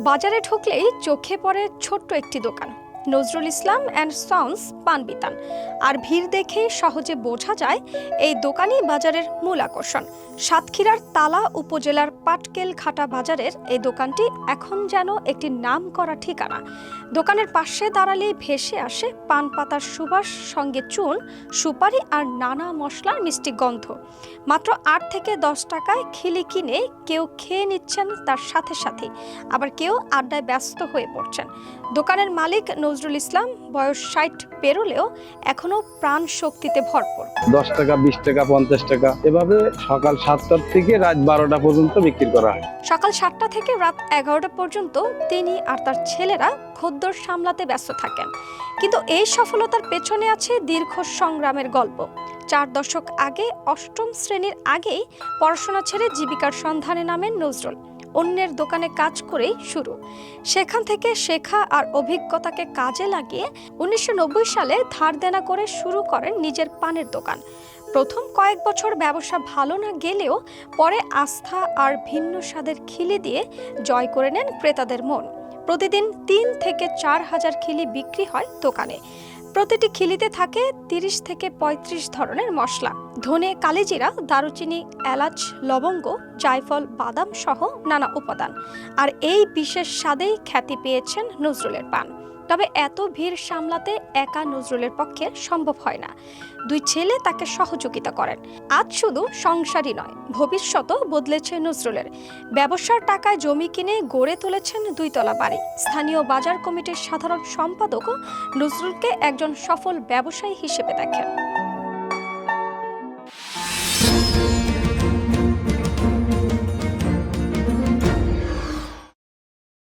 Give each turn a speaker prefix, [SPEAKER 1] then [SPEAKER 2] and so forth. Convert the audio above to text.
[SPEAKER 1] বাজারে ঢুকলেই চোখে পড়ে ছোট্ট একটি দোকান, নজরুল ইসলাম অ্যান্ড সন্স পান বিতান। আর ভিড় দেখে সহজে বোঝা যায় এই দোকানই বাজারের মূল আকর্ষণ। সাতক্ষীরার তালা উপজেলার পাটকেল ঘাটা বাজারের এই দোকানটি এখন যেন একটি নামকরা ঠিকানা। দোকানের পাশে দাঁড়ালেই ভেসে আসে পান পাতার সুবাস, সঙ্গে চুন, সুপারি আর নানা মশলার মিষ্টি গন্ধ। মাত্র ৮ থেকে ১০ টাকায় খিলি কিনে কেউ খেয়ে নিচ্ছেন, তার সাথে সাথে আবার কেউ আড্ডায় ব্যস্ত হয়ে পড়ছেন। দোকানের মালিক নজরুল ইসলাম বয়স ৬০ পেরোলেও এখনো প্রাণ শক্তিতে ভরপুর।
[SPEAKER 2] ১০ টাকা, ২০ টাকা, ৫০ টাকা এভাবে সকাল ৭টার থেকে রাত ১২টা পর্যন্ত বিক্রি করা হয়।
[SPEAKER 1] সকাল ৭টা থেকে রাত ১১টা পর্যন্ত তিনি আর তার ছেলেরা খদ্দের সামলাতে ব্যস্ত থাকেন। কিন্তু এই সফলতার পেছনে আছে দীর্ঘ সংগ্রামের গল্প। ৪ দশক আগে, অষ্টম শ্রেণীর আগেই পড়াশোনা ছেড়ে জীবিকার সন্ধানে নামেন নজরুল। অন্যের দোকানে কাজ করেই শুরু। সেখান থেকে শেখা আর অভিজ্ঞতাকে কাজে লাগিয়ে ১৯৯০ সালে ধার দেনা করে শুরু করেন নিজের পানের দোকান। প্রথম কয়েক বছর ব্যবসা ভালো না গেলেও পরে আস্থা আর ভিন্ন স্বাদের খিলি দিয়ে জয় করে নেন ক্রেতাদের মন। প্রতিদিন ৩ থেকে ৪ হাজার খিলি বিক্রি হয় দোকানে। প্রতিটি খিলিতে থাকে ৩০ থেকে ৩৫ ধরনের মশলা, ধনে, কালিজিরা, দারুচিনি, এলাচ, লবঙ্গ, জায়ফল, বাদাম সহ নানা উপাদান। আর এই বিশেষ স্বাদেই খ্যাতি পেয়েছেন নজরুলের পান। তবে এত ভিড় সামলাতে একা নজরুলের পক্ষে সম্ভব হয় না। ২ ছেলে তাকে সহযোগিতা করেন। আজ শুধু সংসারই নয়, ভবিষ্যতও বদলেছে নজরুলের। ব্যবসার টাকায় জমি কিনে গড়ে তুলেছেন ২ তলা বাড়ি। স্থানীয় বাজার কমিটির সাধারণ সম্পাদকও নজরুলকে একজন সফল ব্যবসায়ী হিসেবে দেখেন।